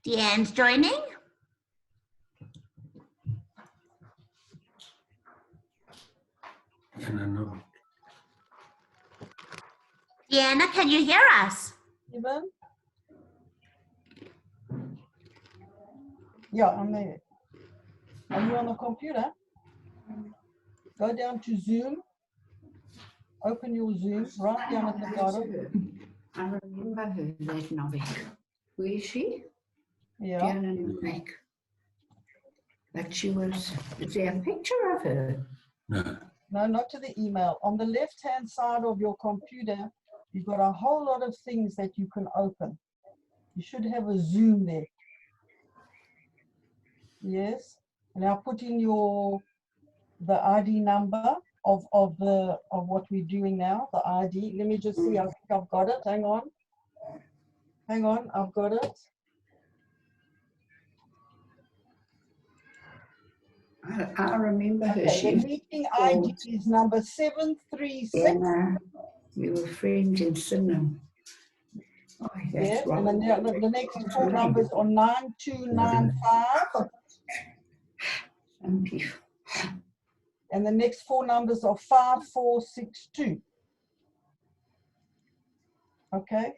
Deanne's joining. Deanna, can you hear us? Even? Yeah, I'm there. Are you on the computer? Go down to Zoom. Open your Zoom right down at the bottom. I remember her, that Novik. Where is she? Yeah. Diana Novik. But she was, is there a picture of her? No. No, not to the email. On the left-hand side of your computer, you've got a whole lot of things that you can open. You should have a Zoom there. Yes. Now put in the ID number of what we're doing now, the ID. Let me just see, I think I've got it. Hang on. Hang on, I've got it. I remember her. Okay, the meeting ID is number 736. Yeah, we were friends in Sydenham. Oh, Yes, right. and then the next four numbers are 9295. And the next four numbers are 5462. Okay.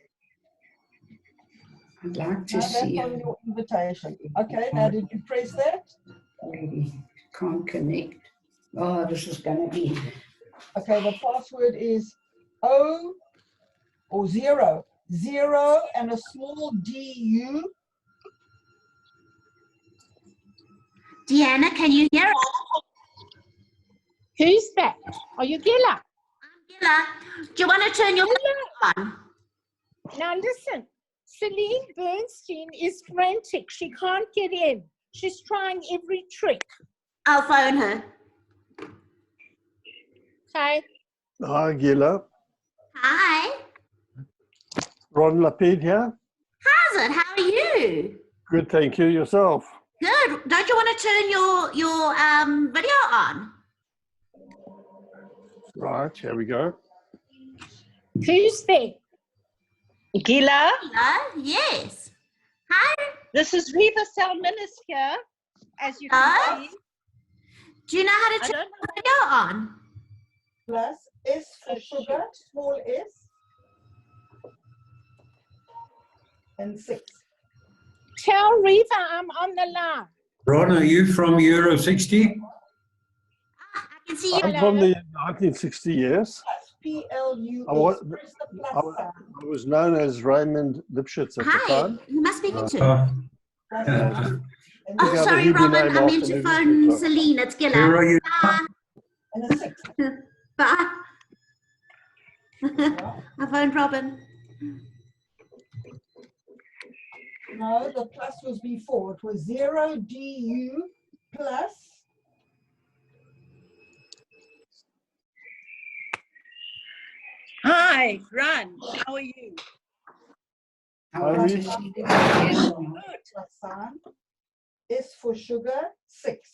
I'd like to Now see that's on your invitation. Okay, now did you press that? Maybe can't connect. Oh, this is going to be. Okay, the password is O or 0 and a small DU. Deanna, can you hear us? Who's that? Are you Gilla? I'm Gilla. Do you want to turn your video on? Now listen, Celine Bernstein is frantic. She can't get in. She's trying every trick. I'll phone her. Okay. Hi, Gila. Hi. Ron Lapid here. How's it? How are you? Good, thank you. Yourself? Good. Don't you want to turn your video on? Right, here we go. Who's there? Gila, Hello? Yes. Hi. this is Reva Salminis here, as you Hello? can see. Do you know how to I turn don't your video on? Plus S for sugar, small s. And 6. Tell Reva I'm on the line. Ron, are you from Euro 60? I can see you. I'm from the 1960 years. PLUS. I was, Press the plus sign. I was known as Raymond Lipschitz at the Hi. time. Who am I speaking to? Plus sign. And Oh, Yeah, sorry, the Hebrew Robin. name I meant after to me, phone so- Celine. It's Where Gilla. are you? and a 6. Bye. I phoned Robin. No, the plus was before. It was 0 DU plus. Hi, Ron. How are you? How Hi, much Reva. is she doing? Plus sign. S for sugar, 6.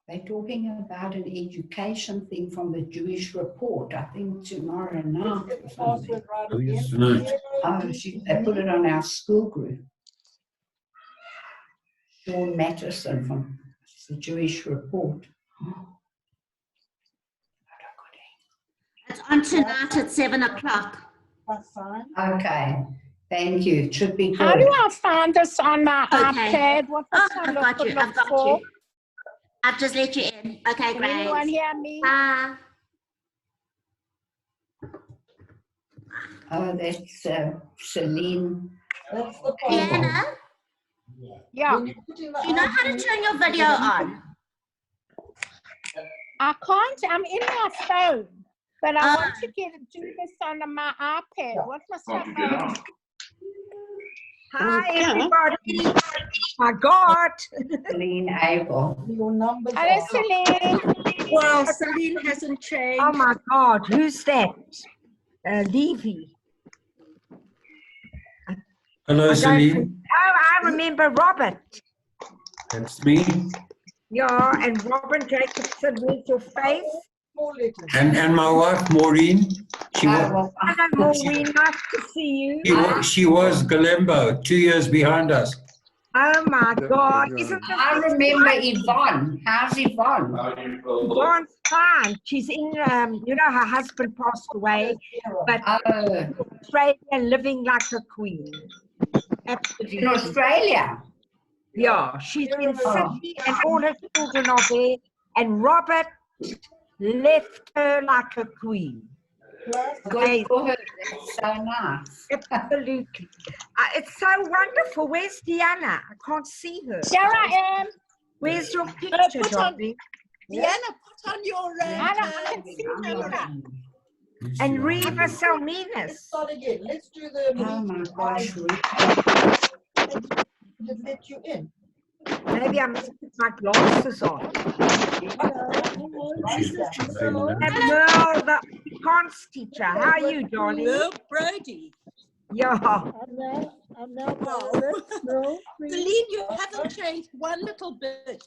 They're talking about an education thing from the Jewish report, I think tomorrow night. Get or the something. password right Oh, yes, again. tonight. 0 Oh, they put it on our school group. Sean Matteson from the Jewish report. It's on tonight at 7 o'clock. plus sign. Okay, thank you. It should be How good. do I find this on my Okay. iPad? What Oh, must I I've look, got you. look I've got for? you. I've just let you in. Okay, Can anyone great. hear me? Bye. Oh, that's Celine. That's the Deanna, password. Yeah, When you put in the do you know how to ID, turn your video on? I can't. I'm in my phone, but I Ah. want to do this on my iPad. What must I do? Hi, everybody. My God. Celine Abel. your numbers Hello, are. Celine. Well, Celine hasn't changed. Oh, my God. Who's that? Levy. Hello, Celine. Oh, I remember Robert. That's me. Yeah, and Robin Jacobson with your face. Small letters. And my wife Maureen, she was, well, Hello, Maureen. Nice to see you. she was Galembo, 2 years behind us. Oh my God! Isn't this I remember Yvonne. How's Yvonne? Yvonne's fine? She's in. You know, her husband passed away, but Oh, Australia living like a queen. Absolutely. in Australia. Yeah, she's in Oh. Sydney, and all her children are there. And Robert left her like a queen. Good for her. That's so nice. Absolutely. It's so wonderful. Where's Diana? I can't see her. There I am. Where's your picture, put on- darling? Diana, put on your Anna, I can see camera. And Reva Salminas. Start again. Let's do the. Oh my gosh. Did let you in. Maybe I must put my glasses on. And Merle, the Afrikaans teacher. How are you, darling? Merle Brody. Yeah. I'm now Celine, you haven't changed one little bit.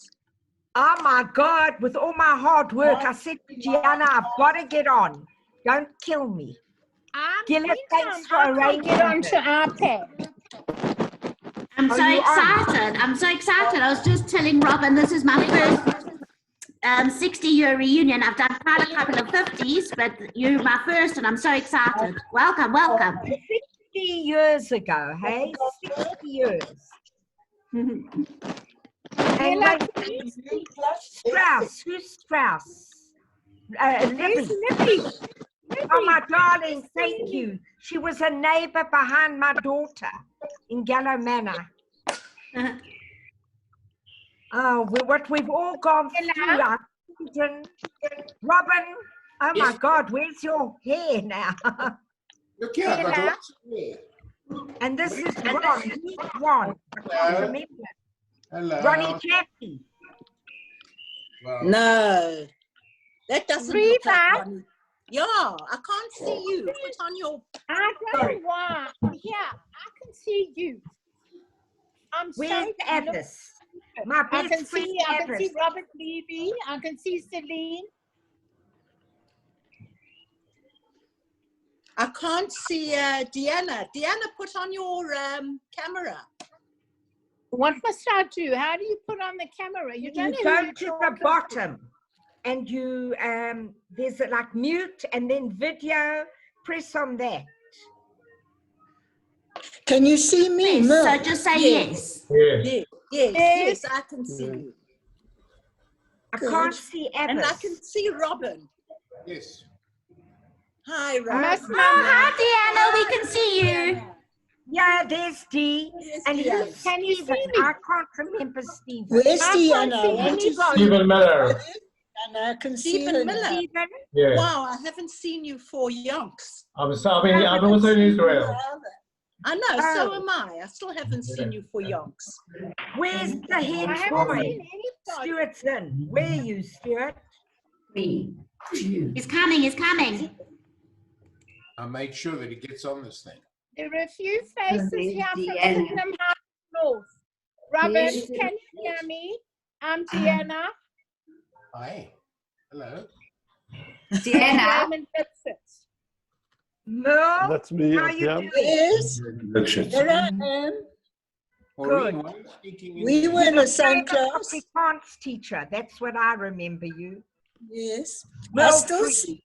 Oh my God, with all my hard work, I said to Gianna, I've got to get on. Don't kill me. Gilla, thanks for I arranging get onto it. iPad. I'm Are so you on? excited. I'm so excited. I was just telling Robin, this is my first 60-year reunion. I've done quite a couple of 50s, but you're my first, and I'm so excited. Welcome, welcome. 60 years ago, hey? 60 years. And wait, Strauss, who's Strauss? There's Libby. Libby. Oh, my darling, thank you. She was a neighbor behind my daughter in Gallo Manor. Oh, what we've all gone through, our children. Robin, oh my God, where's your hair now? Look here, I've got lots of hair. And this is Ron. Who's Ron? I can't remember. Hello. Ronnie Jackie. Well, No, that doesn't look Reva? like one. Yeah, I can't see you. Put on your. I don't know why. Yeah, I can see you. I'm Where's so Avis? My I best can friend see Avis. Robert Levy. I can see Celine. I can't see Deanna. Deanna, put on your camera. What must I do? How do you put on the camera? You You don't go have to the bottom and you, there's like mute and then video, press on that. Can you see me? Yes, Merle? so just say yes. Yes. Yes, I can see you. I Good. can't see Avis. And I can see Robin. yes. Hi, Robin. Must Oh, hi, Deanna. We can see you. Yeah, there's Dee. Yes, And Deanna. who's Can you Stephen? see me? I can't remember Stephen. Where's I can't Deanna? see What is anybody. Stephen Miller. And I can see Stephen her Miller. now. Stephen? Yeah. Wow, I haven't seen you for yonks. I'm also in Israel. I know, so Oh. am I. I still haven't seen you for yonks. Where's the I head haven't boy? seen anybody. Stuart's in. Where are you, Stuart? Me. You. He's coming, he's coming. I made sure that he gets on this thing. There are a few faces There's here from Deanna. Sydenham House North. Robin, There's- can you hear me? I'm Deanna. Hi. Hello. Deanna. Raymond Lipset. Merle? That's me. How you Yeah. doing? Yes, Richard. there I am. Maureen, why are you speaking in We were in the same You're class. the Afrikaans teacher. That's what I remember you. Yes. I Well, still free. see.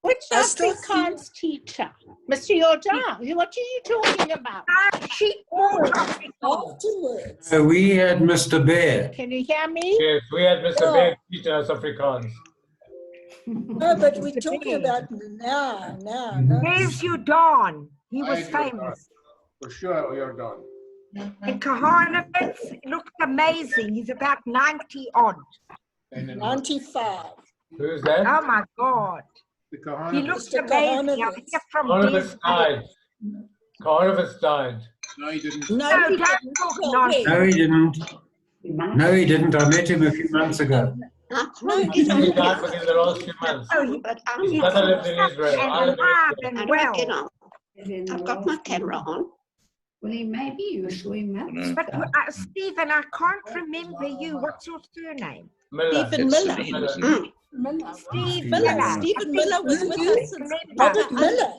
Which I still see- Afrikaans teacher? Mr. Jordan, what are you talking about? She taught Afrikaans. Afterwards. We had Mr. Bear. Can you hear me? Yes, we had Mr. Oh. Bear teach us Afrikaans. No, but we're talking about now. No. There's your Don. He I was had your famous. For sure, you're done. And Kahanovitz looks amazing. He's about 90 odd. And then 95. Who's that? Oh my God. the He Kahana. looks Mr. amazing. I'm Kahanovitz. here from Carnivus Des. died. Carnivus died. No, he didn't. No, No, he don't didn't. talk Well, nonsense. No, he didn't. No, he didn't. I met him a few months ago. No, he He didn't. died within the last few months. Oh, he- His he's brother lived in Israel. I and lived in alive Israel. and well. I've got my camera on. Well, maybe you saw him. But Stephen, I can't remember you. What's your surname? Stephen It's Miller. Celine, isn't it? Steve Miller. Miller. Stephen Miller was with us. And Robert Miller.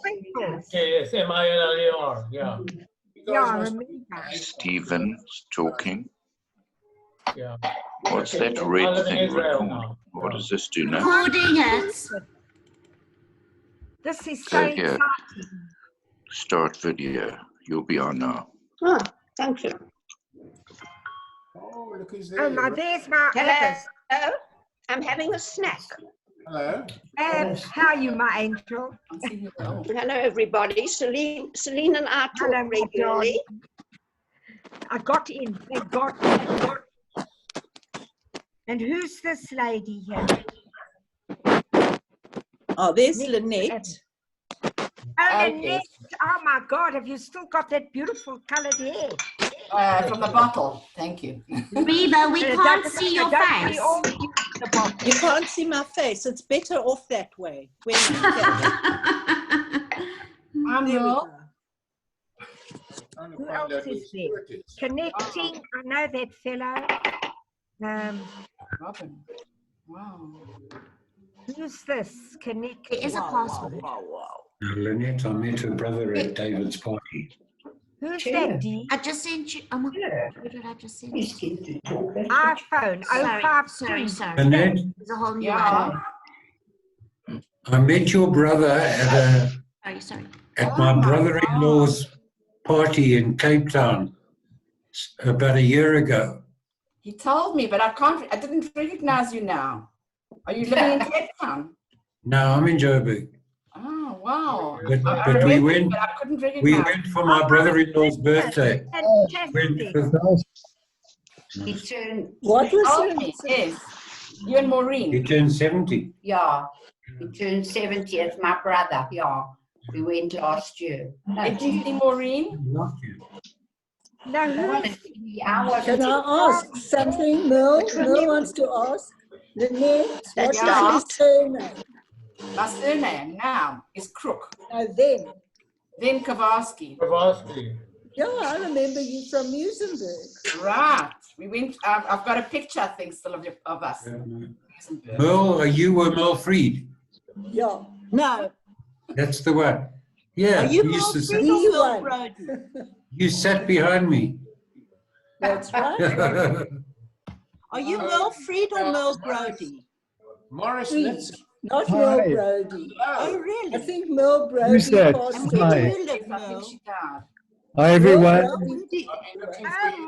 Yes, M-I-L-L-E-R, yeah. Yeah, I remember. Stephen's talking. Yeah. What's that I'm red living in thing Israel recording? now. What does this do now? Recording it. This is so So here, exciting. start video. You'll be on now. Oh, thank you. Oh, look who's Oh, there. there's my Hello. Alice. I'm having a snack. Hello. How are you, my angel? Hello, everybody. Celine and I talk Hello, my regularly. I got in. Thank God. And who's this lady here? oh, there's Lynette. Oh, Okay. Lynette. Oh, my God. Have you still got that beautiful coloured hair? From the bottle, thank you. Reba, we can't see your face. You can't see my face. It's better off that way. When I'm there we Will. go. Who else is there? Connecting. I know that fellow. Robin. Wow. Who's this? Connecting. It is a password. Lynette, I met her brother at David's party. Who's that, Dee? I just sent you. Oh my God, what did I just send you? iPhone. Sorry. Lynette, There's a whole new Yeah. one. I met your brother Sorry. at my brother-in-law's party in Cape Town about a year ago. He told me, but I didn't recognize you now. Are you living in Cape Town? No, I'm in Joburg. Oh, wow. But I we remember, went. but I couldn't recognize. We went for my brother-in-law's birthday. He turned. What He was told it? me, yes. You and Maureen. He turned 70. Yeah, he turned 70 as my brother. Yeah, we went last year. Did you see Maureen? Not you. No, Can I ask something? Mel wants to ask. Lynette, what is your surname? My surname now is Crook. No, Then Kowalski. Yeah, I remember you from Musenberg. Right. We went. I've got a picture, I think, still of us. Merle, you were Merle Freed. Yeah. No. That's the one. Yeah. Are you used Mel to sit- Freed or Mel Brody? You sat behind me. That's right. Are you Mel Freed or Mel Brody? Morris Freed, Linsky. not Hi. Mel Brody. Oh, really? I think Mel Brody. Who's that? passed away. Hi. Where do you live, I think Mel? she died. Hi, everyone. Oh,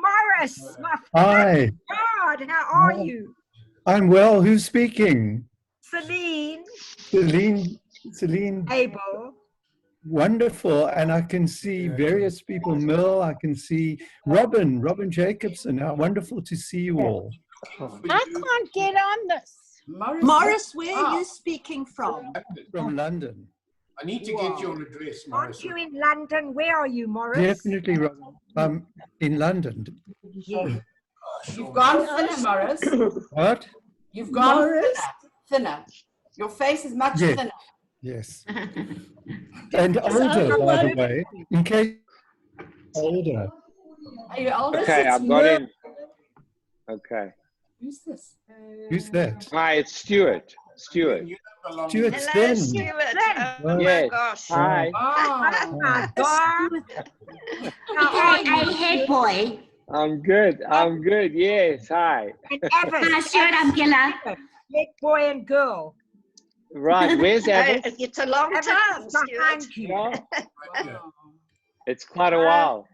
Morris, my Hi. God, how are you? I'm well. Who's speaking? Celine. Celine. Abel. Wonderful. And I can see various people. Merle, I can see Robin Jacobson. How wonderful to see you all. I can't get on this. Morris, where are you speaking from? From London. I need to get your address, Morris. Aren't you in London? Where are you, Morris? Definitely, Robin. I'm in London. Yeah. You've gone thinner, Morris. What? You've gone Morris? thinner. Your face is much Yes. thinner. Yes. And older, by the way, in case older. Are you older? Okay, I've got in. Okay. Who's this? Who's that? Hi, it's Stuart. Stuart. Stuart Sten. Oh, yes. Hi. Oh, my God. Okay, head boy. I'm good. I'm good. Yes. Hi. And Avis. Hi, Stuart, I'm Gilla. Big boy and girl. Right. Where's Avis? It's a long Avis time, is Stuart. behind you. Yeah. It's quite a while.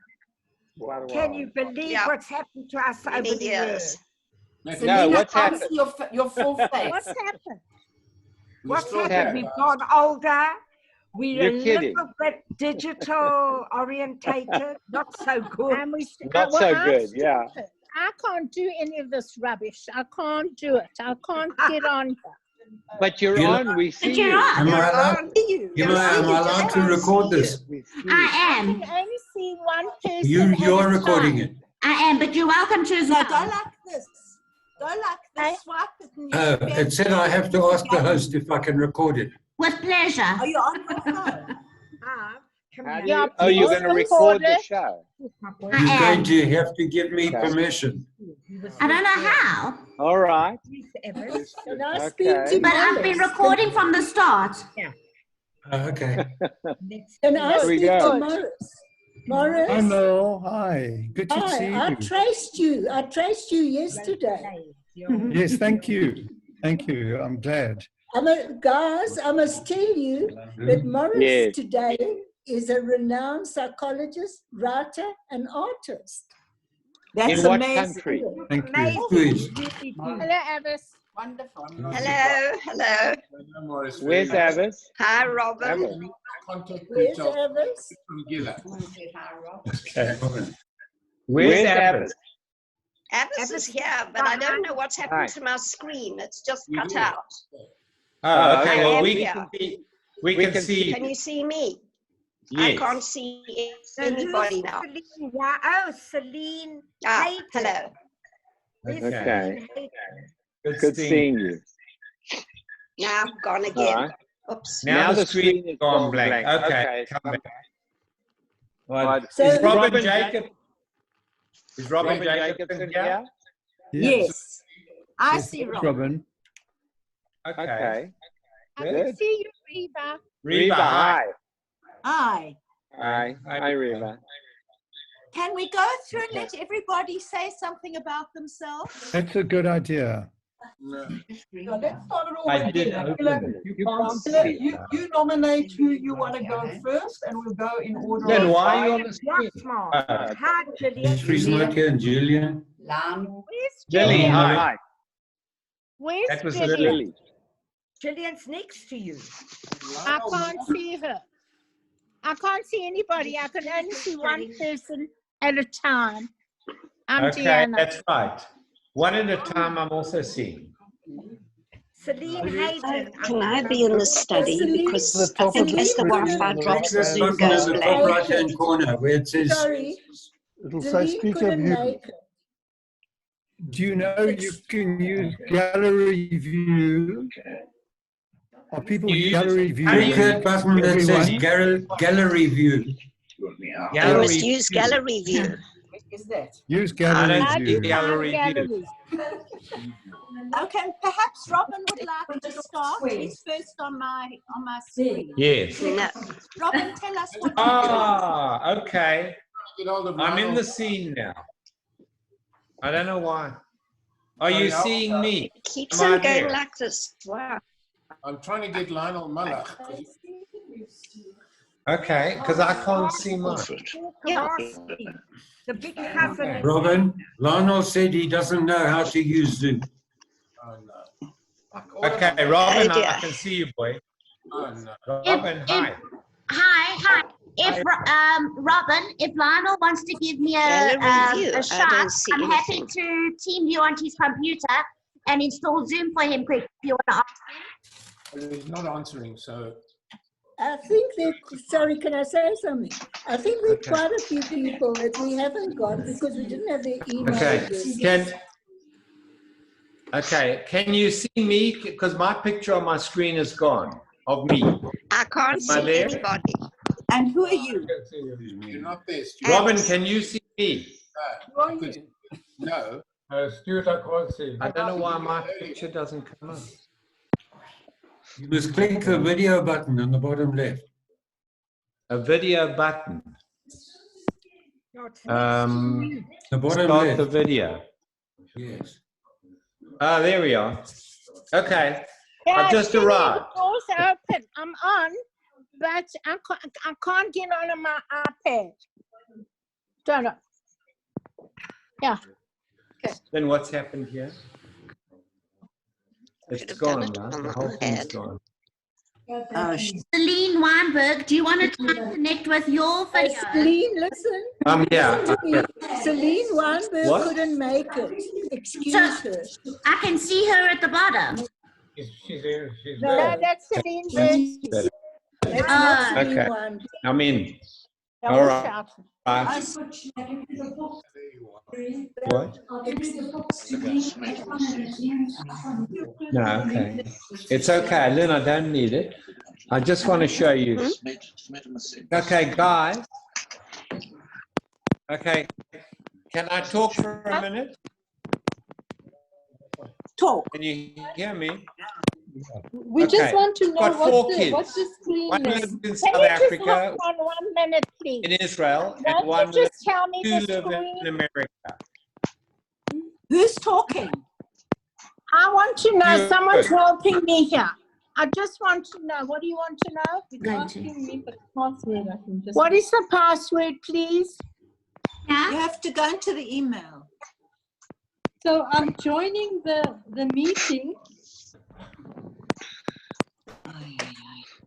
Quite a Can while. you believe Yeah. what's happened to us over Many the years? years. No, Selena, what's I can't happened? see your full face. What's happened? What's still happened? there. We've gone older. We're You're a kidding. little bit digital orientated, not so good. And we, Not well, so I'm good. Yeah. stupid. I can't do any of this rubbish. I can't do it. I can't get on. But you're You- on. We see you're you. on. Am I allowed, We am I allowed to record this? see you. I I am. can only see one person. You're at a recording time. it. I am, but you're welcome to as No, well. go like this. Go like this. Swipe it. And you Oh, get it said I have to ask the host if I can record it. With pleasure. Are you on your phone? How do you, oh, you're going to record the show? You're going to have to give me Okay. permission. I don't know how, All right. Can I speak to but I've been Morris? recording from the start. Okay. Can I Here we speak to go. Morris? Morris? Hi, Mel. Hi. Good to see Hi, I you. traced you. I traced you yesterday. Yes, thank you. Thank you. I'm glad. Guys, I must tell you that Morris Yes. today is a renowned psychologist, writer, and artist. That's In what amazing. country? Thank you. Amazing. Please. Hello, Avis. Wonderful. Hello, hello. Where's Avis? Hi, Robin. Avis. Contact Where's details Avis? from Gilla. Okay. Where's Avis? Avis is here, but I don't know what's happened to my screen. It's just cut out. Oh, okay. okay. Well, am we here. can see. We can see. Can you see me? I Yes. can't see So anybody who's now. Celine? Why? Oh, Celine. Ah, Hayden. hello. Where's Okay. Celine Hayden? Good seeing you. Now I'm gone All again. right. Oops. Now the screen is gone blank. Okay. Come back. Right. So- Is Robin Robin Jacob? Is Robin Jacobson Jacobson here? Yes. I Yes, see Rob. Robin. Okay. Okay. I Good. can see you, Reba. Reba, hi. Hi. Hi. Hi, Reva. Can we go through and let everybody say something about themselves? That's a good idea. No. So let's start it all I again. did Gilla, open it. You can't Gilla, see you, it. you nominate who you want to go first, and we'll go in order. Then of why are you time. on the screen? Hi, Gillian. Jeffrey's not here, and Julian. Where's Lily, Gillian? hi. Where's That was Gillian? Lily. Gillian's next to you. I can't see her. I can't see anybody. I can only see one person at a time. I'm Okay, Deanna. that's right. One at a time. I'm also seeing. Celine Hayden. Can I be in the study? Because I think as the Wi-Fi drops, the That Zoom button goes in the top blank. right-hand corner where it says. Sorry, It'll say Celine speaker couldn't view. make it. Do you know you can use gallery view? Are people gallery view? Click that button that says gallery view. You must use gallery view. Is that? Use I gallery don't view. see gallery view. Gallery. Okay, perhaps Robin would like to start. He's first on my screen. Yes. No. Robin, tell us what Ah, okay. Get hold of I'm in Lionel. the scene now. I don't know why. Are you seeing me? It keeps Am I on going there? like this. Wow. I'm trying to get Lionel Malach. Okay, because I can't see mine. Yeah. The big cousin. Robin, Lionel said he doesn't know how to use Zoom. Oh, no. Okay, Robin, Oh, dear. I can see you, boy. Oh, no. Robin, hi. Hi. If Robin, if Lionel wants to give me Gallery view. a I shot, don't see I'm happy anything. to team you onto his computer and install Zoom for him quick. If you want to ask him. He's not answering, so. I think that, sorry, can I say something? I think there are quite a few people that we haven't got because we didn't have their email Okay, addresses. can you see me? Because my picture on my screen is gone of me. I can't Am I see there? anybody. And who are you? You're not there, Stuart. Robin, can you see me? Who are you? No. Stuart, I can't see. I don't know why my picture doesn't come up. You must click the video button on the bottom left. A video button. The bottom Start left. the video. Yes. Ah, there we are. Okay. Yeah, I've just Gillian, arrived. The door's open. I'm on, but I can't get on my iPad. Don't know. Yeah. Then what's happened here? It's have gone, done it right? on The the whole thing's iPad. gone. Celine Weinberg, do you want to try and connect with your video? Celine, listen. Yeah. Listen to me. Celine Weinberg What? couldn't make it. Excuse So- her. I can see her at the bottom. She's there. She's No, there. that's Celine That's Bernstein. better. That's not Celine Okay. Weinberg. I'm in. Yeah, All we'll right. shout. Bye. What? No, okay. It's okay, Lynn, I don't need it. I just want to show you. Okay, guys. Okay, can I talk for a minute? Talk. Can you hear me? We just want to know Got four what's the kids. screen One name. lives in Can South you just Africa, hold on 1 minute, please? in Israel, and Won't one you lives, just tell me two the live screen? in America. Who's talking? I want to know. You. Someone's helping me here. I just want to know. What do you want to know? It's asking me for the password. I can just. What is the password, please? You have to go into the email. So I'm joining the meeting.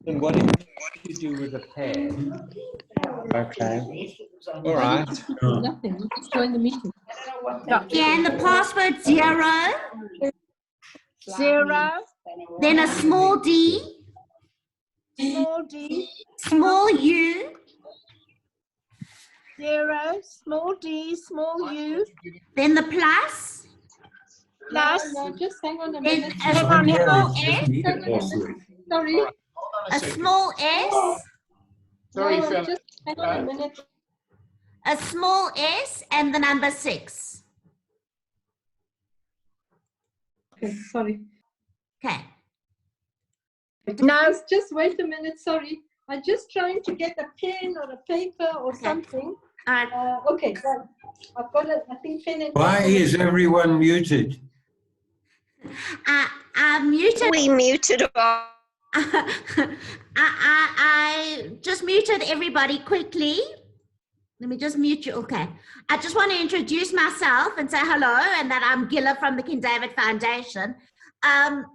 And what did you do with the pair? Okay. All right. Nothing. Just join the meeting. Yeah, and the password 0. 0. Then a small d. Small d. Small u. 0. Small d. Small u. Then the plus. Plus. No, just hang on a Then minute. a small s. Sorry. A small s. Sorry, No, fella. just hang on a minute. A small s and the number 6. Okay, sorry. Okay. No. Just wait a minute. Sorry. I'm just trying to get a pen or a paper or something. All right. Okay, done. I've got a, I think, pen and Why paper. is everyone muted? I muted. We muted all. I just muted everybody quickly. Let me just mute you. Okay. I just want to introduce myself and say hello, and that I'm Gilla from the King David Foundation.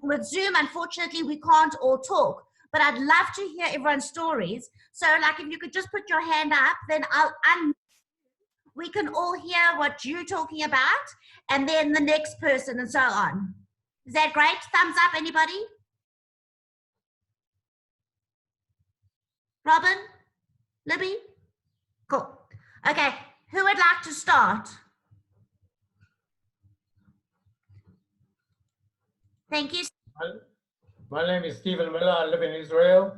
With Zoom, unfortunately, we can't all talk, but I'd love to hear everyone's stories. So, like, if you could just put your hand up, then we can all hear what you're talking about, and then the next person, and so on. Is that great? Thumbs up, anybody? Robin? Libby? Cool. Okay, who would like to start? Thank you. My name is Stephen Miller. I live in Israel.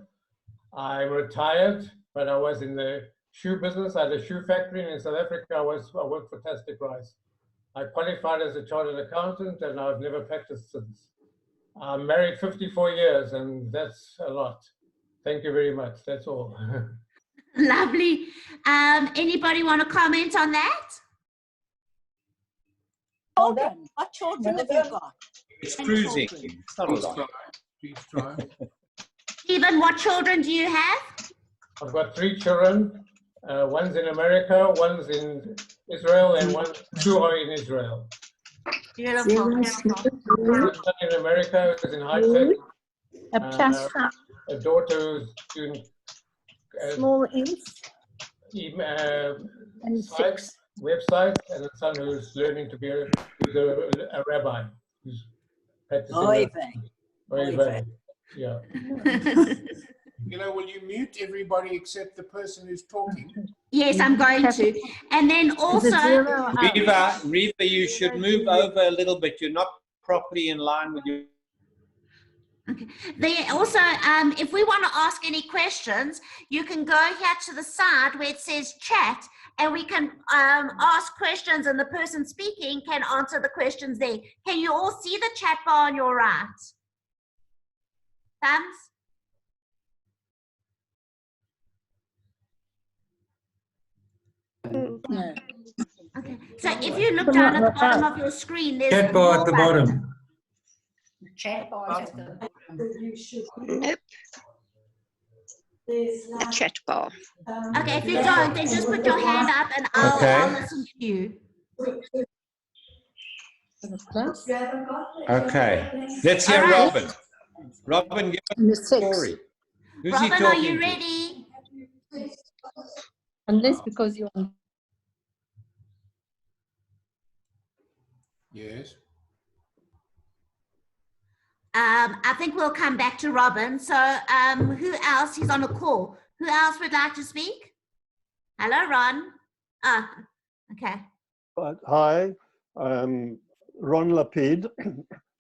I'm retired, but I was in the shoe business. I had a shoe factory, and in South Africa, I worked for Tastic Rice. I qualified as a chartered accountant, and I've never practiced since. I'm married 54 years, and that's a lot. Thank you very much. That's all. Lovely. Anybody want to comment on that? Children. What children have you got? It's cruising. It's not a lot. Please try. Stephen, what children do you have? I've got 3 children. One's in America, one's in Israel, and two are in Israel. Beautiful. One son in America is in high tech. A daughter who's doing small sites, websites, and a son who's learning to be a rabbi. Who's practicing. Yeah. Will you mute everybody except the person who's talking? Yes, I'm going to. And then also, Reva, you should move over a little bit. You're not properly in line with your. okay. They also, if we want to ask any questions, you can go here to the side where it says chat, and we can ask questions, and the person speaking can answer the questions there. Can you all see the chat bar on your right? Thumbs? No. Okay. So if you look down at the bottom of your screen, there's Chat bar at the bottom. Chat bar at the bottom. Nope. The chat bar. Okay, if you don't, then just put your hand up and I'll listen to you. Okay. Let's hear Robin. Robin, give us a story. Who's Robin, he talking are you to? ready? Unless because you're on. Yes. I think we'll come back to Robin. So who else? He's on a call. Who else would like to speak? Hello, Ron. Ah, okay. But hi, I'm Ron Lapid,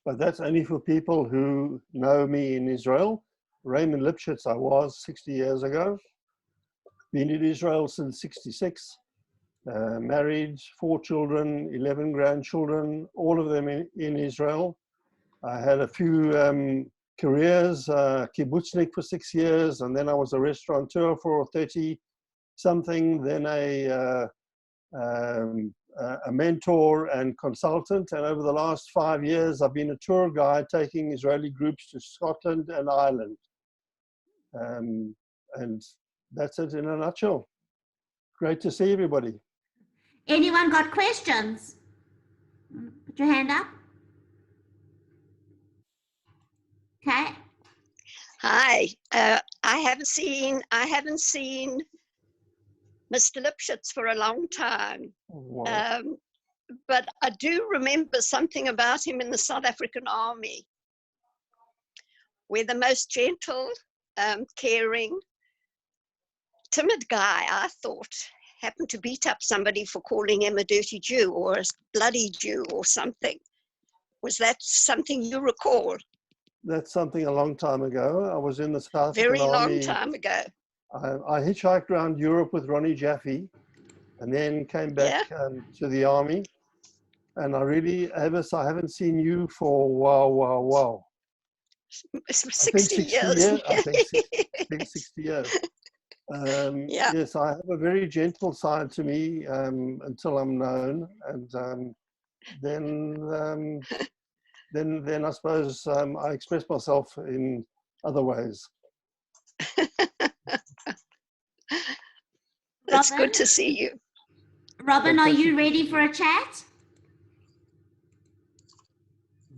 but that's only for people who know me in Israel. Raymond Lipschitz I was 60 years ago. Been in Israel since 66. Married, 4 children, 11 grandchildren, all of them in Israel. I had a few careers, kibbutznik for 6 years, and then I was a restaurateur for 30 something, then a mentor and consultant. And over the last 5 years, I've been a tour guide taking Israeli groups to Scotland and Ireland. And that's it in a nutshell. Great to see everybody. Anyone got questions? Put your hand up. Okay. Hi. I haven't seen Mr. Lipschitz for a long time. Wow. But I do remember something about him in the South African Army, where the most gentle, caring, timid guy, I thought, happened to beat up somebody for calling him a dirty Jew or a bloody Jew or something. Was that something you recall? That's something a long time ago. I was in the South Very African long Army. time ago. I hitchhiked around Europe with Ronnie Jaffe and then came back to the Army. And I really, Avis, I haven't seen you for wow. 60 years. I think 60 years. Yes, I have a very gentle side to me until I'm known. And then I suppose I express myself in other ways. It's good to see you. Robin, are you ready for a chat?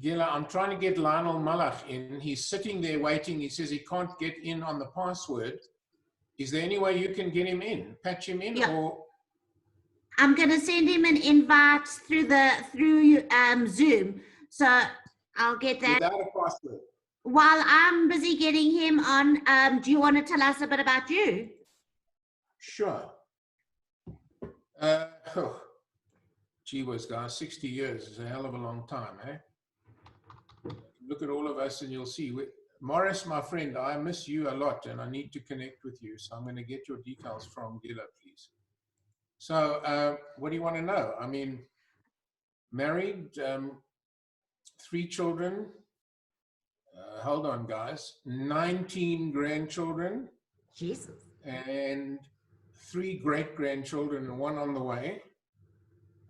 Gila, I'm trying to get Lionel Malach in. He's sitting there waiting. He says he can't get in on the password. Is there any way you can get him in, patch him in, or? I'm going to send him an invite through Zoom. So I'll get that. Without a password. While I'm busy getting him on, do you want to tell us a bit about you? Sure. Gee whiz, guys, 60 years is a hell of a long time, eh? Look at all of us and you'll see. Morris, my friend, I miss you a lot and I need to connect with you. So I'm going to get your details from Gila, please. So what do you want to know? I mean, married, 3 children. Hold on, guys. 19 grandchildren. Jesus. And 3 great-grandchildren and 1 on the way.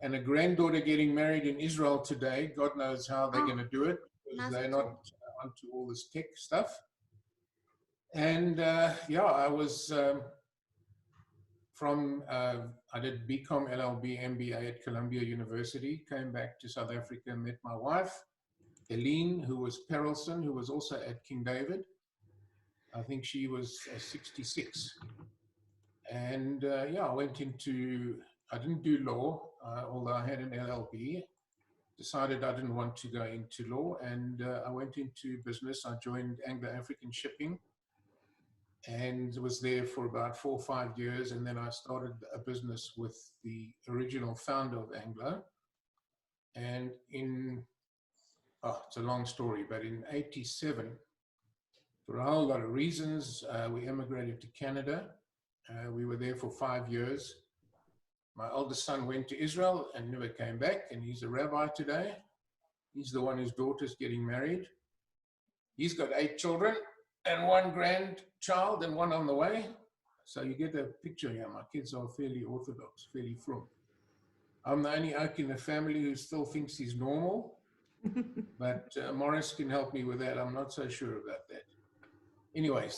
And a granddaughter getting married in Israel today. God knows how they're going to do it, because they're not onto all this tech stuff. And I was I did BCom, LLB, MBA at Columbia University, came back to South Africa, met my wife, Helene, who was Perelson, who was also at King David. I think she was 66. And I went into, I didn't do law, although I had an LLB. Decided I didn't want to go into law, and I went into business. I joined Anglo-African Shipping and was there for about 4 or 5 years. And then I started a business with the original founder of Anglo. And it's a long story, but in '87, for a whole lot of reasons, we emigrated to Canada. We were there for 5 years. My oldest son went to Israel and never came back, and he's a rabbi today. He's the one whose daughter's getting married. He's got 8 children and 1 grandchild and 1 on the way. So you get a picture here. My kids are fairly orthodox, fairly from. I'm the only oak in the family who still thinks he's normal, but Morris can help me with that. I'm not so sure about that. Anyway,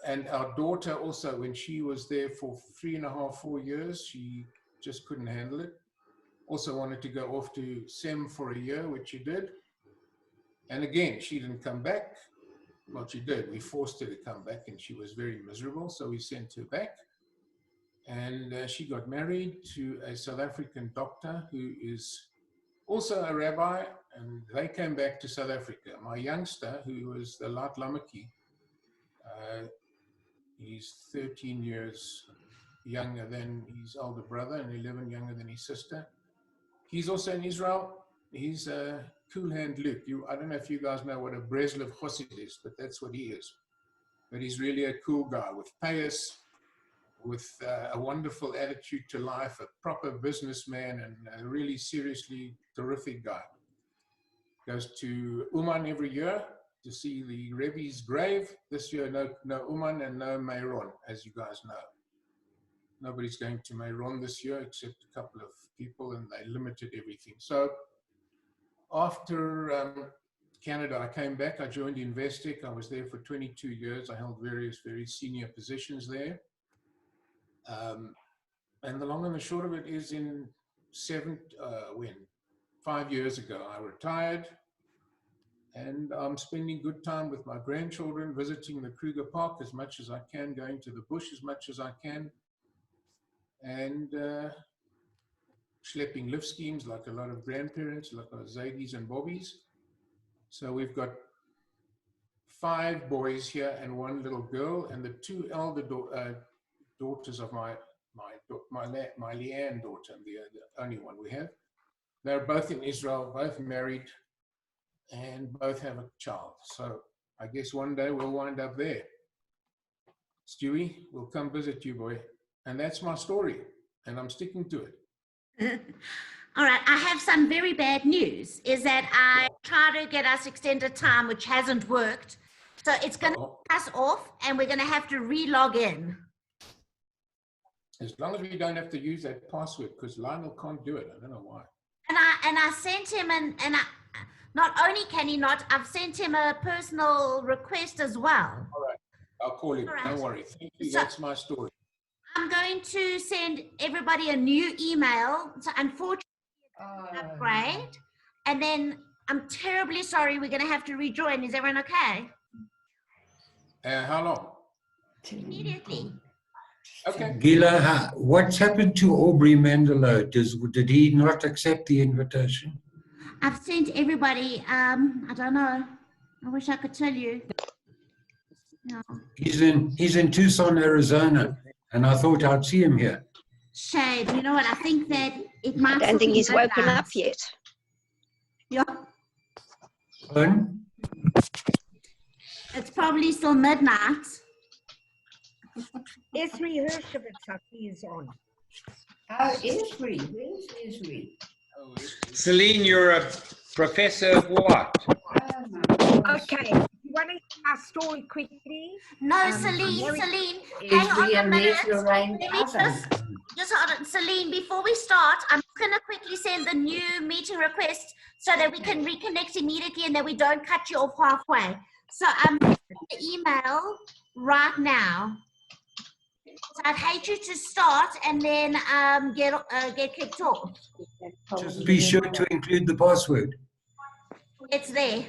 and our daughter also, when she was there for 3.5, 4 years, she just couldn't handle it. Also wanted to go off to SEM for a year, which she did. And again, she didn't come back. Well, she did. We forced her to come back, and she was very miserable, so we sent her back. And she got married to a South African doctor who is also a rabbi, and they came back to South Africa. My youngster, who was the Lat Lamaki, he's 13 years younger than his older brother and 11 younger than his sister. He's also in Israel. He's Cool Hand Luke. I don't know if you guys know what a Breslov Chossid is, but that's what he is. But he's really a cool guy with payas, with a wonderful attitude to life, a proper businessman, and a really seriously terrific guy. Goes to Uman every year to see the Rebbe's grave. This year, no Uman and no Meiron, as you guys know. Nobody's going to Meiron this year except a couple of people, and they limited everything. So after Canada, I came back. I joined Investec. I was there for 22 years. I held various very senior positions there. And the long and the short of it is, 5 years ago, I retired, and I'm spending good time with my grandchildren, visiting the Kruger Park as much as I can, going to the bush as much as I can, and schlepping lift schemes like a lot of grandparents, like our Zadie's and Bobbies. So we've got 5 boys here and 1 little girl, and the 2 elder daughters of my Leanne daughter, the only one we have. They're both in Israel, both married, and both have a child. So I guess one day we'll wind up there. Stewie, we'll come visit you, boy. And that's my story, and I'm sticking to it. All right, I have some very bad news, is that I tried to get us extended time, which hasn't worked. So it's going to cut us off, and we're going to have to re-log in. As long as we don't have to use that password, because Lionel can't do it. I don't know why. And I sent him, and not only can he not, I've sent him a personal request as well. All right, I'll call him. Right. Don't worry. Thank you. So, that's my story. I'm going to send everybody a new email. So unfortunately, upgrade. And then I'm terribly sorry, we're going to have to rejoin. Is everyone okay? How long? Immediately. Okay. Gila, what's happened to Aubrey Mandelo? Did he not accept the invitation? I've sent everybody, I don't know. I wish I could tell you. No. He's in Tucson, Arizona, and I thought I'd see him here. Shade, you know what? I think that it might. I don't think he's woken up yet. Yeah. Pardon? It's probably still midnight. Esri Hershkovitz, I see is on. Oh, Esri. Where's Esri? Celine, you're a professor of what? Okay, you want to hear my story quickly? No, Celine, hang on a minute. Let me just hold on. Celine, before we start, I'm going to quickly send the new meeting request so that we can reconnect immediately and that we don't cut you off halfway. So I'm sending the email right now. So I'd hate you to start and then get kicked off. Just be sure to include the password. It's there.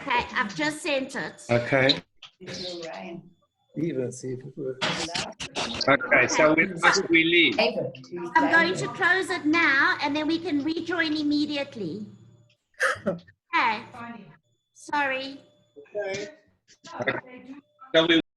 Okay, I've just sent it. Okay. Let's see if it works. Okay, so must we leave? I'm going to close it now and then we can rejoin immediately. Okay. Sorry. Okay. So we